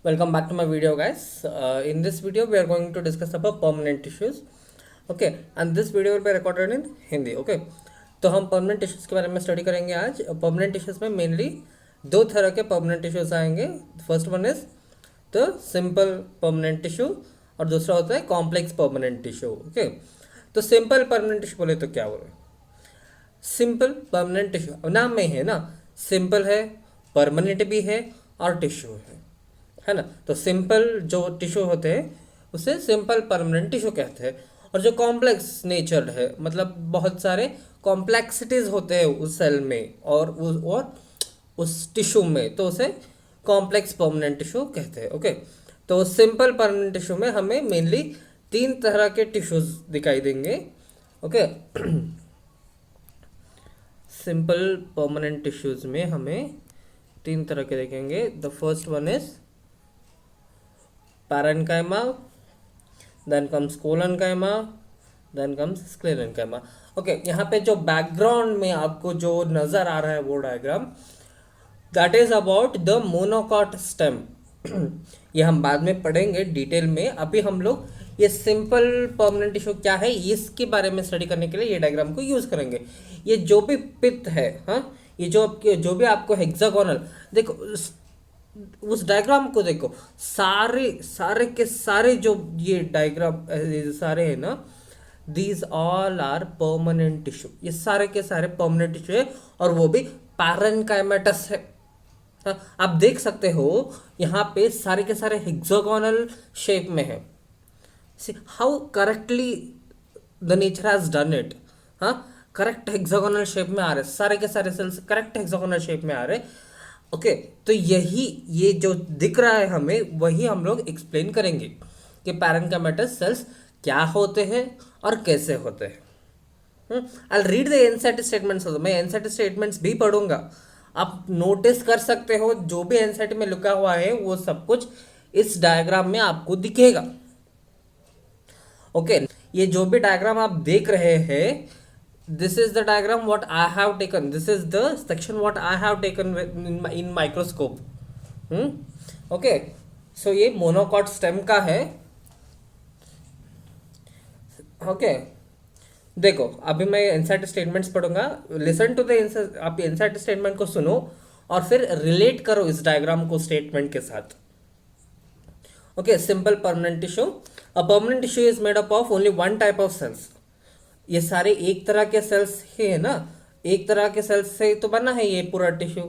Welcome back to my video, guys. In this video, we are going to discuss about permanent tissues. Okay, and this video will be recorded in Hindi. Okay, तो हम permanent tissues के बारे में study करेंगे आज. Permanent tissues में mainly दो तरह के परमानेंट टिश्यूज़ आएंगे. First one is the simple permanent tissue और दूसरा होता है कॉम्प्लेक्स परमानेंट टिश्यू. ओके, तो सिंपल परमानेंट टिश्यू बोले तो क्या बोले? सिंपल परमानेंट टिश्यू नाम में है ना, सिंपल है, परमानेंट भी है और टिश्यू है ना. तो सिंपल जो टिश्यू होते हैं उसे सिंपल परमानेंट टिश्यू कहते हैं. और जो कॉम्प्लेक्स नेचर्ड है, मतलब बहुत सारे कॉम्प्लेक्सिटीज होते हैं उस सेल में और उस टिश्यू में, तो उसे कॉम्प्लेक्स परमानेंट टिश्यू कहते हैं. ओके, तो सिंपल परमानेंट टिश्यू में हमें मेनली तीन तरह के टिश्यूज दिखाई देंगे. ओके, सिंपल परमानेंट टिश्यूज में हमें तीन तरह के देखेंगे. The first one is parenchyma, then comes collenchyma, then comes sclerenchyma. Okay, यहाँ पे जो बैकग्राउंड में आपको जो नज़र आ रहा है वो diagram, that is about the monocot stem. ये हम बाद में पढ़ेंगे डिटेल में. अभी हम लोग ये सिंपल परमानेंट टिश्यू क्या है इसके बारे में स्टडी करने के लिए ये डायग्राम को यूज़ करेंगे. ये जो भी पित्त है, हाँ, ये जो भी आपको हेक्सागोनल, देखो उस डायग्राम को देखो, सारे के सारे जो ये डायग्राम सारे है ना, these all are permanent tissue. ये सारे के सारे परमानेंट टिश्यू है और वो भी पैरेन्काइमेटस है. हाँ, आप देख सकते हो यहाँ पे सारे के सारे हेक्सागोनल शेप में है. See how correctly the nature has done it. हाँ, करेक्ट हेक्सागोनल शेप में आ रहे, सारे के सारे सेल्स करेक्ट हेक्सागोनल शेप में आ रहे. ओके, तो ये जो दिख रहा है हमें, वही हम लोग एक्सप्लेन करेंगे कि पैरेन्काइमेटस सेल्स क्या होते हैं और कैसे होते हैं. I read the NCERT statements. मैं एनसीईआरटी स्टेटमेंट्स भी पढ़ूंगा. आप नोटिस कर सकते हो जो भी एनसीईआरटी में लिखा हुआ है वो सब कुछ इस डायग्राम में आपको दिखेगा. ओके, ये जो भी डायग्राम आप देख रहे हैं, this is the diagram what I have taken, this is the section what I have taken in microscope. Okay, so ये मोनोकॉट स्टेम का है. ओके, देखो अभी मैं एनसीईआरटी स्टेटमेंट्स पढ़ूंगा. लिसन टू द, आप एनसीईआरटी स्टेटमेंट को सुनो और फिर रिलेट करो इस डायग्राम को स्टेटमेंट के साथ. Okay, simple permanent tissue. A permanent tissue is made up of only one type of cells. ये सारे एक तरह के सेल्स है ना, एक तरह के सेल्स से तो बना है ये पूरा tissue.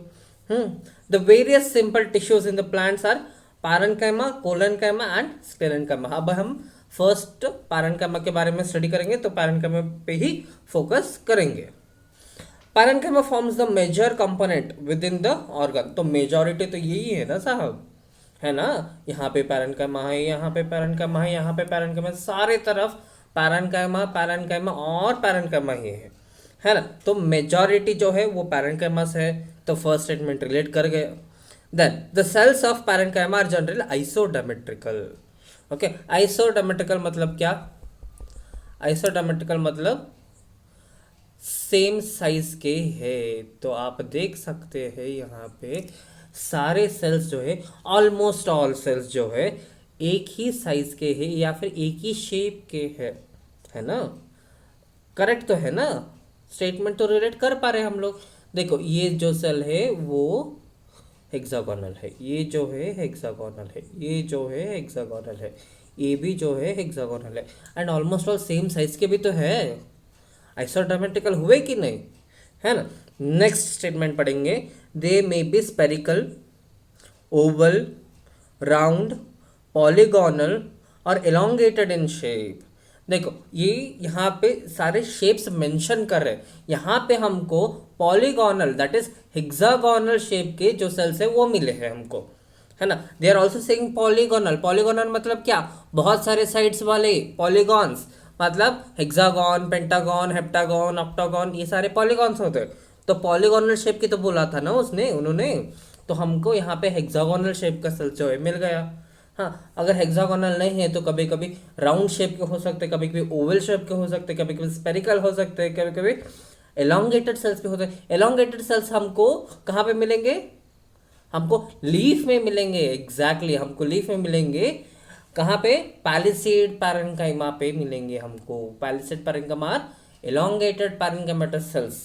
The various simple tissues in the plants are parenchyma, collenchyma and sclerenchyma. अब हम फर्स्ट पैरेन्काइमा के बारे में स्टडी करेंगे, तो पैरेन्काइमा पे ही फोकस करेंगे. Parenchyma forms the major component with in the organ. तो मेजॉरिटी तो यही है ना साहब, है ना. यहाँ पे पैरेन्काइमा है, यहाँ पे पैरेन्काइमा है, यहाँ पे पैरेन्काइमा, सारे तरफ पैरेन्काइमा और पैरेन्काइमा ही है ना. तो मेजॉरिटी जो है वो पैरेन्काइमा से है, तो फर्स्ट स्टेटमेंट रिलेट कर गए. Then the cells of parenchyma are generally isodiametrical. Okay, isodiametrical मतलब क्या? आइसोडेमेट्रिकल मतलब सेम साइज के है. तो आप देख सकते हैं यहाँ पे सारे सेल्स जो है, ऑलमोस्ट ऑल सेल्स जो है एक ही साइज के है या फिर एक ही शेप के है ना. करेक्ट तो है ना, स्टेटमेंट तो रिलेट कर पा रहे हम लोग. देखो ये जो सेल है वो हेक्सागोनल है, ये जो है हेक्सागोनल है, ये जो है हेक्सागोनल है, ये भी जो है हेक्सागोनल है, and almost all same size के भी तो है. आइसोडेमेट्रिकल हुए कि नहीं, है ना. नेक्स्ट स्टेटमेंट पढ़ेंगे. They may be spherical, oval, round, polygonal और एलोंगेटेड इन शेप. देखो ये यहाँ पे सारे शेप्स मेंशन कर रहे हैं. यहाँ पे हमको polygonal, that is hexagonal shape के जो सेल्स है वो मिले हैं हमको, है ना. They are also saying polygonal. Polygonal मतलब क्या? बहुत सारे साइड्स वाले पॉलीगॉन्स, मतलब हेक्सागोन, पेंटागोन, हेप्टागोन, ऑक्टागोन, ये सारे पॉलीगॉन्स होते हैं. तो पॉलीगोनल शेप की तो बोला था ना उन्होंने. तो हमको यहाँ पे हेक्सागोनल शेप का सेल जो है मिल गया. हाँ, अगर हेक्सागोनल नहीं है तो कभी कभी राउंड शेप के हो सकते, कभी कभी ओवल शेप के हो सकते, कभी कभी स्पेरिकल हो सकते, कभी कभी एलोंगेटेड सेल्स के होते हैं. एलोंगेटेड सेल्स हमको कहाँ पे मिलेंगे? हमको लीफ में मिलेंगे, एग्जैक्टली हमको लीफ में मिलेंगे। कहाँ पे? पैलिसेड पैरेन्काइमा पे मिलेंगे हमको। Palisade parenchyma, elongated parenchymatous cells।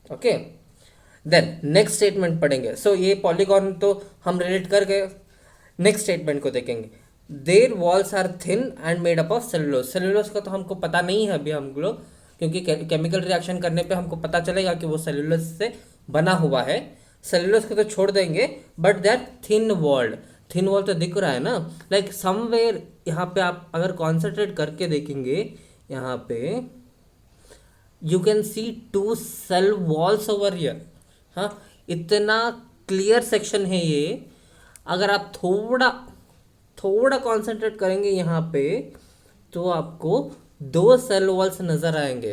Okay, then next statement पढ़ेंगे। सो ये पॉलीगॉन तो हम रिलेट कर गए। नेक्स्ट स्टेटमेंट को देखेंगे। Their walls are thin and made up of cellulose. Cellulose का तो हमको पता नहीं है अभी हम लोग, क्योंकि केमिकल रिएक्शन करने पे हमको पता चलेगा कि वो सेलुलोज से बना हुआ है। सेलुलोज को तो छोड़ देंगे, but they are thin walled. Thin wall तो दिख रहा है ना, लाइक समवेयर यहाँ पे आप अगर कॉन्सेंट्रेट करके देखेंगे, यहाँ पे you can see 2 cell walls over here. हाँ, इतना क्लियर सेक्शन है ये। अगर आप थोड़ा थोड़ा कॉन्सेंट्रेट करेंगे यहाँ पे, तो आपको 2 सेल वॉल्स नजर आएंगे।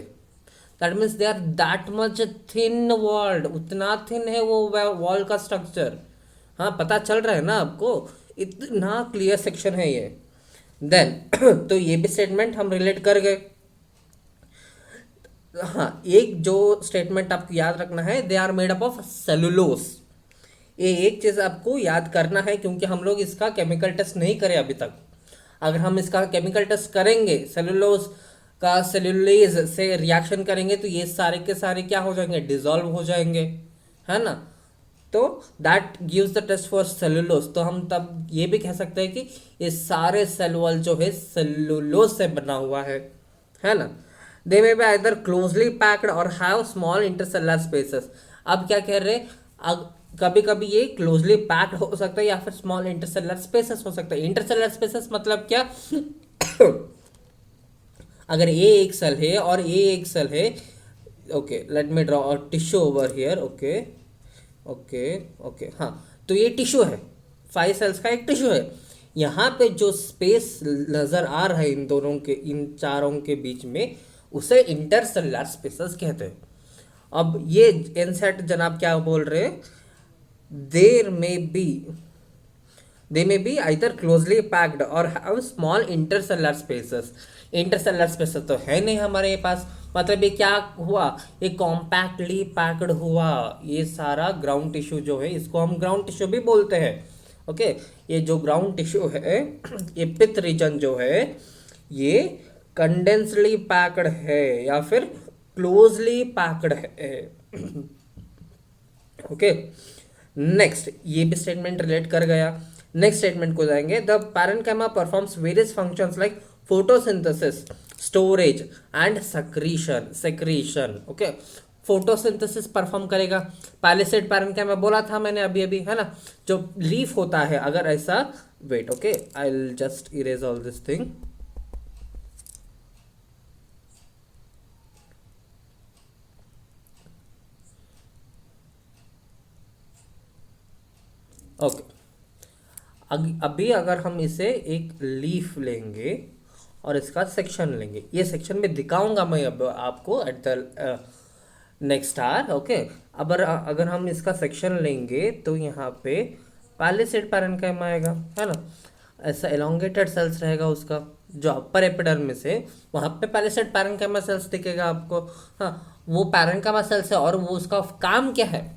That means they are that much thin walled. उतना थिन है वो वॉल का स्ट्रक्चर। हाँ, पता चल रहा है ना आपको, इतना क्लियर सेक्शन है ये। देन तो ये भी स्टेटमेंट हम रिलेट कर गए। हाँ, एक जो स्टेटमेंट आपको याद रखना है, they are made up of cellulose. ये एक चीज़ आपको याद करना है, क्योंकि हम लोग इसका केमिकल टेस्ट नहीं करे अभी तक। अगर हम इसका केमिकल टेस्ट करेंगे, सेलुलोज का सेलुलेज से रिएक्शन करेंगे, तो ये सारे के सारे क्या हो जाएंगे? डिजॉल्व हो जाएंगे, है ना। तो that gives the test for cellulose. तो हम तब ये भी कह सकते हैं कि ये सारे सेल वॉल जो है सेलुलोज से बना हुआ है ना। They may be either closely packed और हैव स्मॉल इंटरसेलुलर स्पेसेस। अब क्या कह रहे हैं? कभी कभी ये क्लोजली पैक्ड हो सकता है या फिर स्मॉल इंटरसेलुलर स्पेसेस हो सकता है। इंटरसेलुलर स्पेसेस मतलब क्या? अगर ए एक सेल है और ए एक सेल है, okay, let me draw a tissue over here. Okay okay okay, हाँ, तो ये टिश्यू है, 5 सेल्स का एक टिश्यू है। यहाँ पे जो स्पेस नजर आ रहा है इन दोनों के, इन चारों के बीच में, उसे इंटरसेलुलर स्पेसेस कहते हैं। अब ये इनसेट जनाब क्या बोल रहे हैं? There may be either closely packed और have small intercellular spaces. Intercellular spaces तो है नहीं हमारे पास, मतलब ये क्या हुआ? ये कॉम्पैक्टली पैक्ड हुआ। ये सारा ग्राउंड टिश्यू जो है, इसको हम ग्राउंड टिश्यू भी बोलते हैं। ओके, ये जो ग्राउंड टिश्यू है, ये पित्त रीजन जो है, ये कंडेंसली पैक्ड है या फिर क्लोजली पैक्ड है। ओके, नेक्स्ट ये भी स्टेटमेंट रिलेट कर गया। नेक्स्ट स्टेटमेंट को जाएंगे। The parenchyma performs various functions like photosynthesis, storage and secretion. Okay, photosynthesis perform करेगा। पैलिसेड पैरेन्काइमा बोला था मैंने अभी अभी, है ना, जो लीफ होता है, अगर ऐसा, wait, okay, I will just erase all this thing. Okay, अभी अगर हम इसे एक लीफ लेंगे और इसका सेक्शन लेंगे, ये सेक्शन में दिखाऊंगा मैं अब आपको at the next R. Okay, अगर हम इसका सेक्शन लेंगे, तो यहाँ पे पैलिसेड पैरेन्काइमा आएगा, है ना। ऐसा एलोंगेटेड सेल्स रहेगा उसका, जो अपर एपिडर्मिस है, वहाँ पे पैलिसेड पैरेन्काइमा सेल्स दिखेगा आपको। हाँ, वो पैरेन्काइमा सेल्स है, और वो उसका काम क्या है?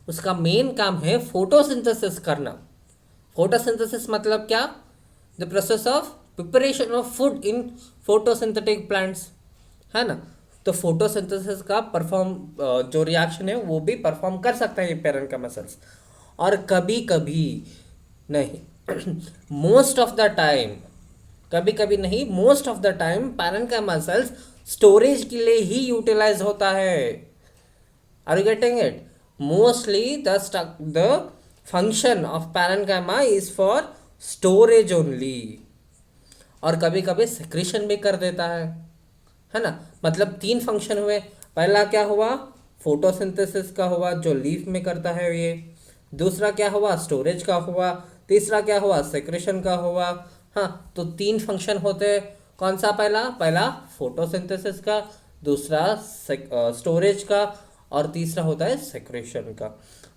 उसका मेन काम है फोटोसिंथेसिस करना। फोटोसिंथेसिस मतलब क्या? The process of preparation of food in photosynthetic plants, है ना। तो फोटोसिंथेसिस का परफॉर्म जो रिएक्शन है, वो भी परफॉर्म कर सकता है ये पैरेन्काइमा सेल्स। और कभी कभी नहीं, मोस्ट ऑफ द टाइम, कभी कभी नहीं, most of the time parenchyma cells storage के लिए ही यूटिलाइज होता है। Are you getting it? Mostly the function of parenchyma is for storage only, और कभी कभी secretion भी कर देता है ना। मतलब 3 फंक्शन हुए। पहला क्या हुआ? फोटोसिंथेसिस का हुआ, जो लीफ में करता है ये। दूसरा क्या हुआ? स्टोरेज का हुआ। तीसरा क्या हुआ? सेक्रेशन का हुआ। हाँ, तो 3 फंक्शन होते हैं। कौन सा? पहला फोटोसिंथेसिस का, दूसरा स्टोरेज का, और तीसरा होता है सेक्रेशन का।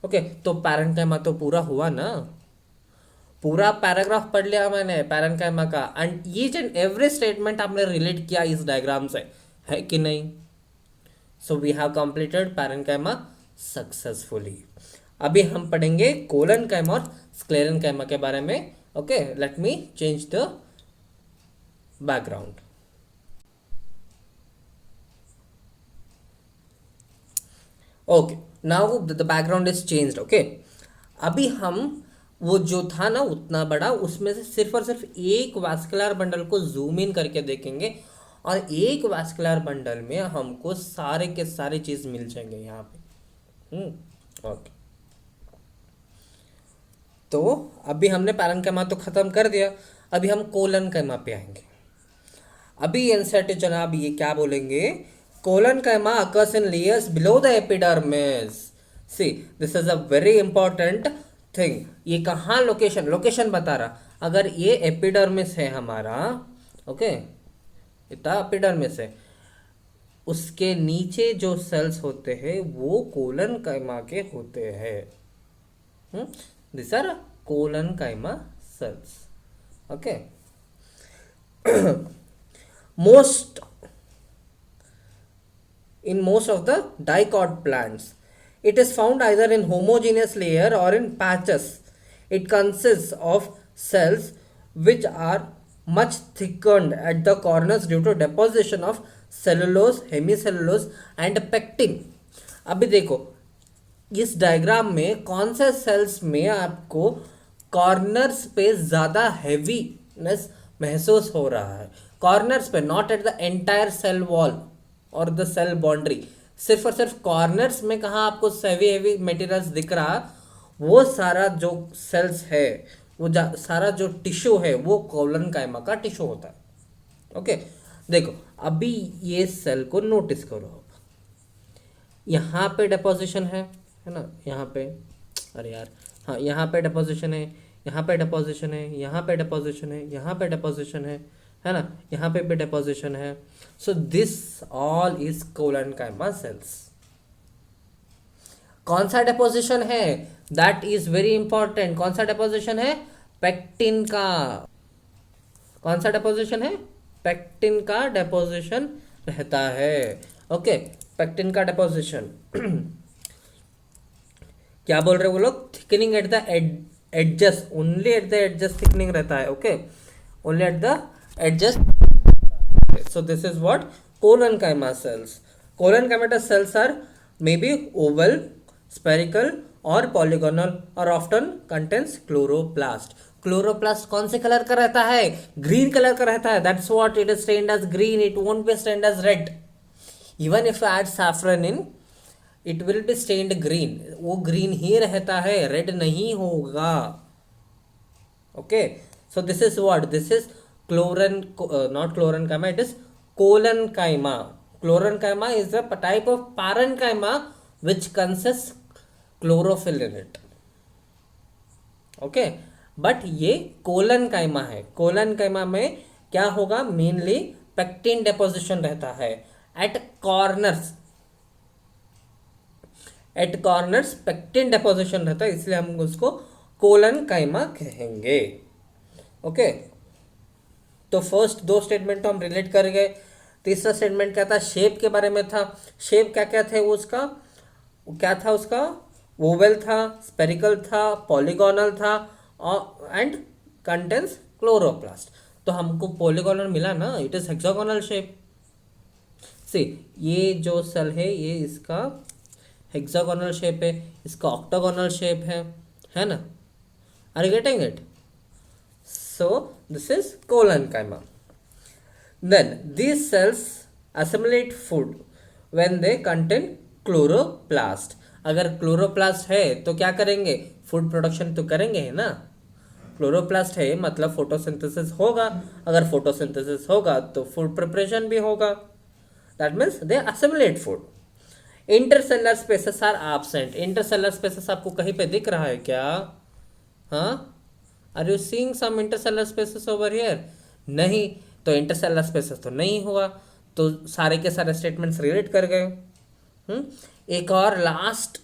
ओके, तो पैरेन्काइमा तो पूरा हुआ ना, पूरा पैराग्राफ पढ़ लिया मैंने पैरेन्काइमा का, and each and every statement आपने रिलेट किया इस डायग्राम से, है कि नहीं? So we have completed parenchyma successfully. अभी हम पढ़ेंगे कोलन काइमा और स्क्लेरन काइमा के बारे में. Okay, let me change the background. Okay, now the background is changed. Okay, अभी हम वो जो था ना उतना बड़ा, उसमें से सिर्फ और सिर्फ एक वास्कुलर बंडल को जूम इन करके देखेंगे, और एक वास्कुलर बंडल में हमको सारे के सारे चीज मिल जाएंगे यहाँ पे. ओके, तो अभी हमने पैरेन्काइमा तो खत्म कर दिया, अभी हम कोलन काइमा पे आएंगे. अभी एनसीईआरटी जनाब ये क्या बोलेंगे, collenchyma occurs in layers below the epidermis. See, this is a very important thing. ये कहाँ लोकेशन बता रहा. अगर ये एपिडर्मिस है हमारा, ओके, इतना एपिडर्मिस है, उसके नीचे जो सेल्स होते हैं वो कोलन काइमा के होते हैं. This are collenchyma cells. Okay, most in most of the dicot plants it is found either in homogeneous layer or in patches. It consists of cells which are much thickened at the corners due to deposition of cellulose, hemicellulose and pectin. अभी देखो इस diagram में कौन से sales में आपको corners पे ज़्यादा हैवीनेस महसूस हो रहा है. कॉर्नर्स पे, not at the entire cell wall और द सेल बाउंड्री. सिर्फ और सिर्फ कॉर्नर्स में कहाँ आपको हैवी मटेरियल्स दिख रहा, वो सारा जो सेल्स है, वो सारा जो टिश्यू है वो कोलन काइमा का टिश्यू होता है. ओके, देखो अभी ये सेल को नोटिस करो. अब यहाँ पे डिपोजिशन है ना, यहाँ पे, अरे यार, हाँ यहाँ पे डिपोजिशन है, यहाँ पे डिपोजिशन है, यहाँ पे डिपोजिशन है, यहाँ पे डिपोजिशन है ना, यहाँ पे भी डिपोजिशन है. So this all is collenchyma cells. कौन सा डिपोजिशन है, दैट इज वेरी इंपॉर्टेंट. कौन सा डिपोजिशन है, पेक्टिन का. कौन सा डिपोजिशन है, पेक्टिन का डिपोजिशन रहता है. ओके, पेक्टिन का डिपोजिशन. क्या बोल रहे वो लोग, thickening at the adjust, only at the adjust thickening रहता है. Okay, only at the adjust. So this is what colon-chyma cells. Colon-chyma cells are maybe oval, spherical or polygonal or often contains chloroplast. Chloroplast कौन से colour का रहता है, green colour का रहता है. That's what it is stained as green, it won't be stained as red. Even if add saffron in, it will be stained green. वो green ही रहता है, रेड नहीं होगा. Okay, so this is what, this is not chlorenchyma, it is collenchyma. Chlorenchyma is a type of parenchyma which consists chlorophyll in it. Okay, but ये collenchyma है. collenchyma में क्या होगा, मेनली पेक्टिन डेपोजिशन रहता है at corners. At corners pectin deposition रहता है, इसलिए हम उसको कोलनकाइमा कहेंगे. ओके, तो फर्स्ट दो स्टेटमेंट तो हम रिलेट कर गए. तीसरा स्टेटमेंट क्या था, शेप के बारे में था. शेप क्या क्या थे उसका, क्या था उसका, ओवल था, स्पेरिकल था, पॉलीगोनल था एंड कंटेंस क्लोरोप्लास्ट. तो हमको पॉलीगोनल मिला ना, इट इज हेक्सागोनल शेप. सी, ये जो सेल है ये इसका हेक्सागोनल शेप है, इसका ऑक्टागोनल शेप है ना. Are you getting it? So this is collenchyma. Then these cells assimilate food when they contain chloroplast. अगर क्लोरोप्लास्ट है तो क्या करेंगे, फूड प्रोडक्शन तो करेंगे है ना. क्लोरोप्लास्ट है मतलब फोटोसिंथेसिस होगा, अगर फोटोसिंथेसिस होगा तो फूड प्रिपरेशन भी होगा. That means they assimilate food. Intercellular spaces are absent. Intercellular spaces आपको कहीं पे दिख रहा है क्या, हाँ, are you seeing some intercellular spaces over here? नहीं, तो इंटरसेलर स्पेसेस तो नहीं हुआ, तो सारे के सारे स्टेटमेंट्स रिलेट कर गए. एक और लास्ट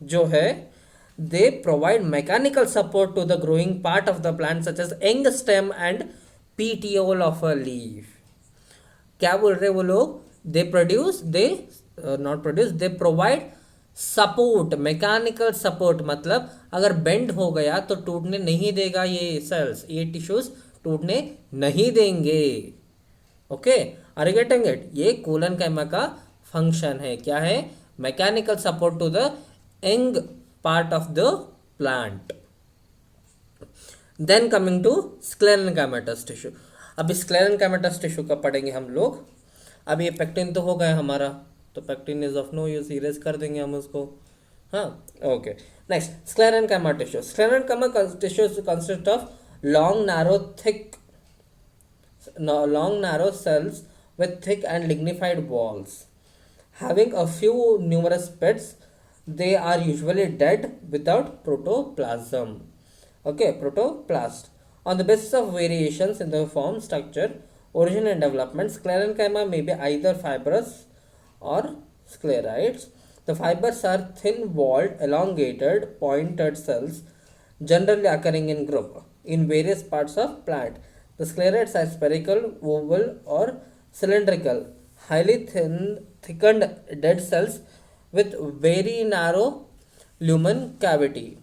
जो है, they provide mechanical support to the growing part of the plant such as young stem and petiole of a leaf. क्या बोल रहे वो लोग, they produce, they not produce, they provide support, mechanical support मतलब अगर bend हो गया तो टूटने नहीं देगा, ये सेल्स, ये टिश्यूज टूटने नहीं देंगे। Okay, are you getting it? ये कोलन कैमा का फंक्शन है, क्या है? Mechanical support to the young part of the plant. Then coming to sclerenchymatous tissue. अब स्क्लेरेनकाइमेटस टिश्यू का पढ़ेंगे हम लोग। अब ये पेक्टिन तो हो गया हमारा, तो pectin is of no use, erase कर देंगे हम उसको। हाँ, okay. Next, sclerenchyma tissue. Sclerenchyma tissue consist of long narrow thick long narrow cells with thick and lignified walls having a few numerous pits. They are usually dead without protoplasm. Okay, protoplast. On the basis of variations in the form, structure, origin and development, sclerenchyma may be either fibrous or sclerites. The fibers are thin-walled, elongated, pointed cells generally occurring in group in various parts of plant. The sclerites are spherical, oval or cylindrical, highly thickened dead cells with very narrow lumen cavity.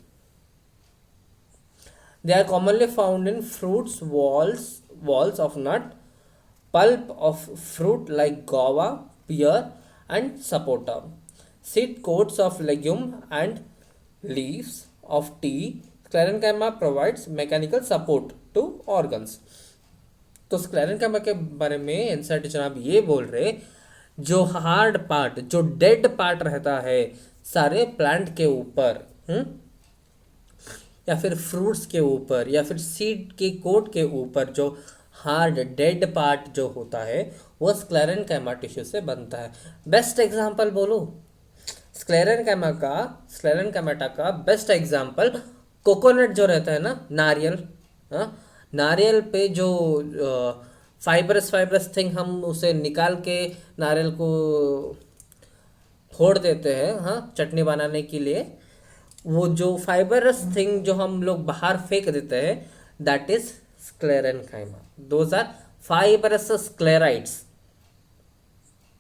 They are commonly found in fruits, walls of nut, pulp of fruit like guava, pear, and sapota, seed coats of legume and leaves of tea. Sclerenchyma provides mechanical support to organs. तो sclerenchyma के बारे में NCERT जनाब ये बोल रहे, जो hard part, जो डेड पार्ट रहता है सारे प्लांट के ऊपर, या फिर फ्रूट्स के ऊपर, या फिर सीड के कोट के ऊपर, जो हार्ड डेड पार्ट जो होता है वो स्क्लेरेनकाइमा टिश्यू से बनता है। बेस्ट एग्जांपल बोलो स्क्लेरेनकाइमाटा का बेस्ट एग्जांपल कोकोनट जो रहता है ना, नारियल। हाँ, नारियल पे जो फाइबरस थिंग हम उसे निकाल के नारियल को फोड़ देते हैं, हाँ, चटनी बनाने के लिए, वो जो फाइबरस थिंग जो हम लोग बाहर फेंक देते हैं, that is sclerenchyma. Those are fibrous sclereids.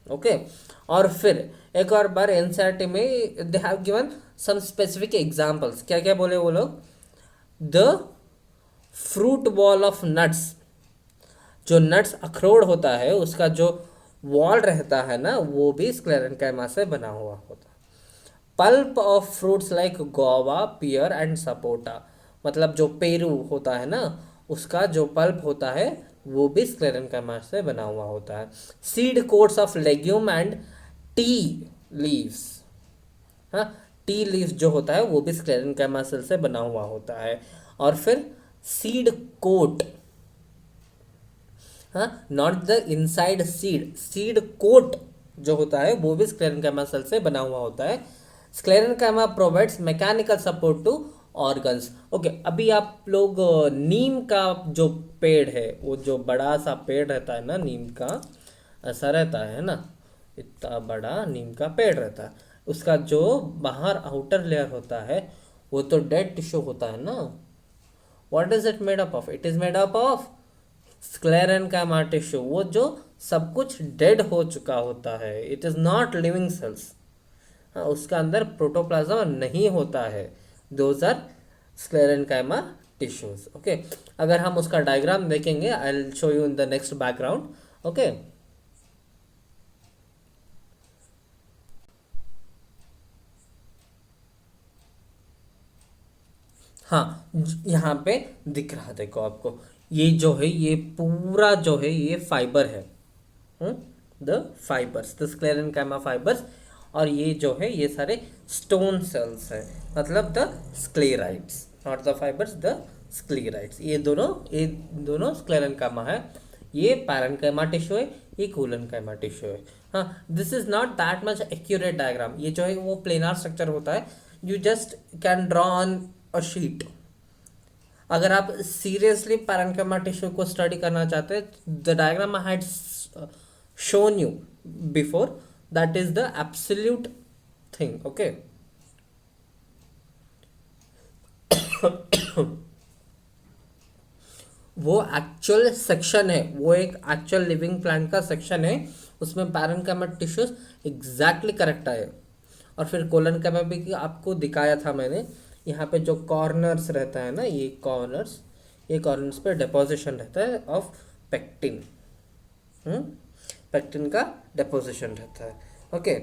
Okay, और फिर एक और बार एनसीईआरटी में they have given some specific examples. क्या क्या बोले वो लोग? The fruit wall of nuts, जो नट्स अखरोट होता है उसका जो वॉल रहता है ना, वो भी स्क्लेरेनकाइमा से बना हुआ होता है। Pulp of fruits like guava, pear and sapota, मतलब जो पेरू होता है ना, उसका जो पल्प होता है वो भी स्क्लेरेनकाइमा से बना हुआ होता है। Seed quotes of legume and tea leaves, हाँ, टी लीव्स जो होता है वो भी स्क्लेरेनकाइमा सेल से बना हुआ होता है। और फिर सीड कोट, हाँ, not the inside seed, seed coat जो होता है वो भी स्क्लेरेनकाइमा सेल से बना हुआ होता है। Sclerenchyma provides mechanical support to organs. Okay, अभी आप लोग नीम का जो पेड़ है, वो जो बड़ा सा पेड़ रहता है ना नीम का, ऐसा रहता है ना, इतना बड़ा नीम का पेड़ रहता है, उसका जो बाहर आउटर लेयर होता है वो तो डेड टिश्यू होता है ना। What is it made up of? It is made up of sclerenchyma tissue, वो जो सब कुछ डेड हो चुका होता है, it is not living cells. हाँ, उसका अंदर प्रोटोप्लाज्म नहीं होता है। Those are sclerenchyma tissues. Okay, अगर हम उसका डायग्राम देखेंगे, I will show you in the next background. Okay, हाँ, यहाँ पे दिख रहा, देखो आपको, ये जो है ये पूरा जो है ये फाइबर है, the fibres, the sclerenchyma fibres, और ये जो है ये सारे स्टोन सेल्स है, मतलब the sclereids, not the fibres, the sclereids. ये दोनों स्क्लेरेनकाइमा है। ये पैरेन्काइमा टिश्यू है, ये कोलेनकाइमा टिश्यू है। हाँ, this is not that much accurate diagram. ये जो है वो प्लेनार स्ट्रक्चर होता है, you just can draw on a sheet. अगर आप सीरियसली पैरेन्काइमा टिश्यू को स्टडी करना चाहते हैं, the diagram I had shown you before, that is the absolute thing. Okay, वो एक्चुअल सेक्शन है, वो एक एक्चुअल लिविंग प्लांट का सेक्शन है, उसमें पैरेन्काइमा टिश्यूज एग्जैक्टली करेक्ट आए। और फिर कोलन का मैं भी आपको दिखाया था मैंने, यहाँ पे जो कॉर्नर्स रहता है ना, ये कॉर्नर्स पे डिपोजिशन रहता है ऑफ पेक्टिन। पेक्टिन का डिपोजिशन रहता है। ओके,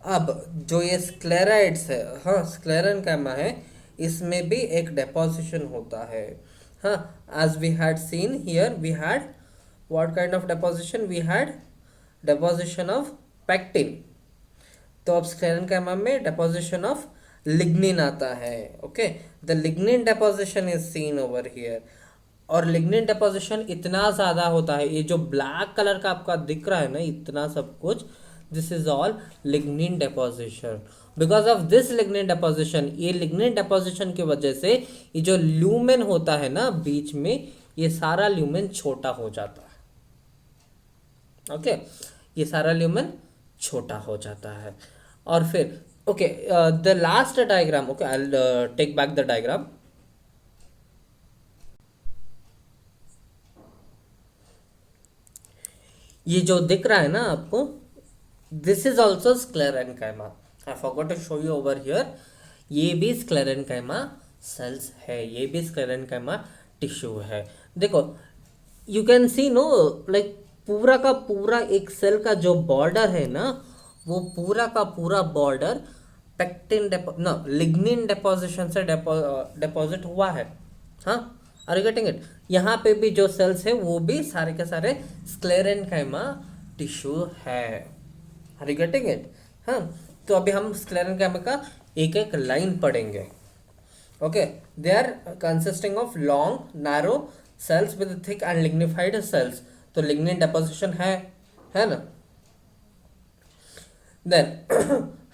अब जो ये स्क्लेराइड्स है, हाँ स्क्लेरन कैमा है, इसमें भी एक डेपोजिशन होता है। हाँ, as we had seen here, we had what kind of deposition, we had deposition of pectin. तो अब स्क्लेरन कैमा में डेपोजिशन ऑफ लिग्निन आता है। Okay, the lignin deposition is seen over here. और लिग्निन डेपोजिशन इतना ज़्यादा होता है, ये जो ब्लैक कलर का आपका दिख रहा है ना, इतना सब कुछ, this is all lignin deposition. Because of this lignin deposition, ये लिग्निन डेपोजिशन की वजह से ये जो ल्यूमेन होता है ना बीच में, ये सारा ल्यूमेन छोटा हो जाता है। ओके, ये सारा ल्यूमेन छोटा हो जाता है। और फिर okay, the last diagram, okay I will take back the diagram. ये जो दिख रहा है ना आपको, this is also sclerenchyma. I forgot to show you over here, ये भी स्क्लेरेनकाइमा सेल्स है, ये भी स्क्लेरेनकाइमा टिश्यू है। देखो, you can see no, like पूरा का पूरा एक सेल का जो बॉर्डर है ना, वो पूरा का पूरा बॉर्डर पेक्टिन लिग्निन डेपोजिशन से डिपॉजिट हुआ है। हाँ, आर यू गेटिंग इट? यहाँ पे भी जो सेल्स है वो भी सारे के सारे स्क्लेरेनकाइमा टिश्यू है। Are you getting it? हाँ, तो अभी हम स्क्लेरेनकाइमा का एक एक लाइन पढ़ेंगे। Okay, they are consisting of long narrow cells with thick and lignified cells. तो लिग्निन डेपोजिशन है ना। Then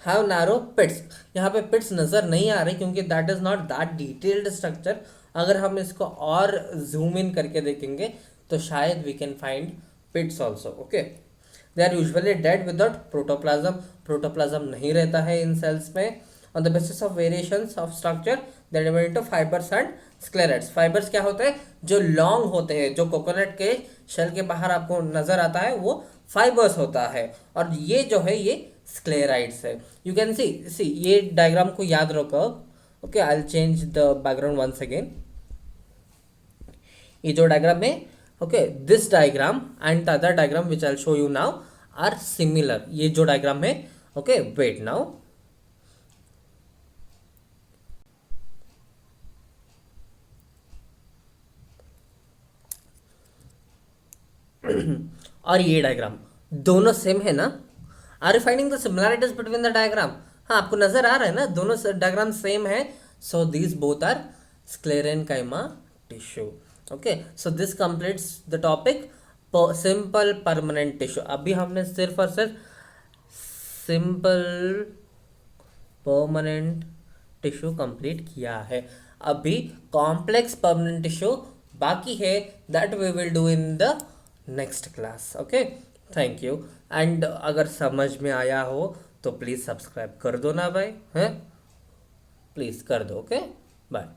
have narrow pits. यहाँ पे पिट्स नजर नहीं आ रही क्योंकि that is not that detailed structure. अगर हम इसको और जूम इन करके देखेंगे तो शायद we can find pits also. Okay, they are usually dead without protoplasm. Protoplasm नहीं रहता है इन सेल्स में। On the basis of variations of structure they divide into fibres and sclereids. Fibres क्या होते हैं? जो लॉन्ग होते हैं, जो कोकोनट के शेल के बाहर आपको नजर आता है वो फाइबर्स होता है। और ये जो है ये स्क्लेराइड्स है। यू कैन सी ये डायग्राम को याद रखो। Okay, I will change the background once again. ये जो डायग्राम है, okay, this diagram and the other diagram which I will show you now are similar. ये जो डायग्राम है, ओके, वेट नाउ। और ये डायग्राम दोनों सेम है ना? Are you finding the similarities between the diagram? हाँ, आपको नजर आ रहा है ना, दोनों डायग्राम सेम है। So these both are sclerenchyma tissue. Okay, so this completes the topic simple permanent tissue. अभी हमने सिर्फ और सिर्फ सिंपल परमानेंट टिश्यू कंप्लीट किया है। अभी कॉम्प्लेक्स परमानेंट टिश्यू बाकी है, that we will do in the next class. Okay, thank you. And अगर समझ में आया हो तो प्लीज़ सब्सक्राइब कर दो ना भाई, हैं? प्लीज़ कर दो। Okay, bye.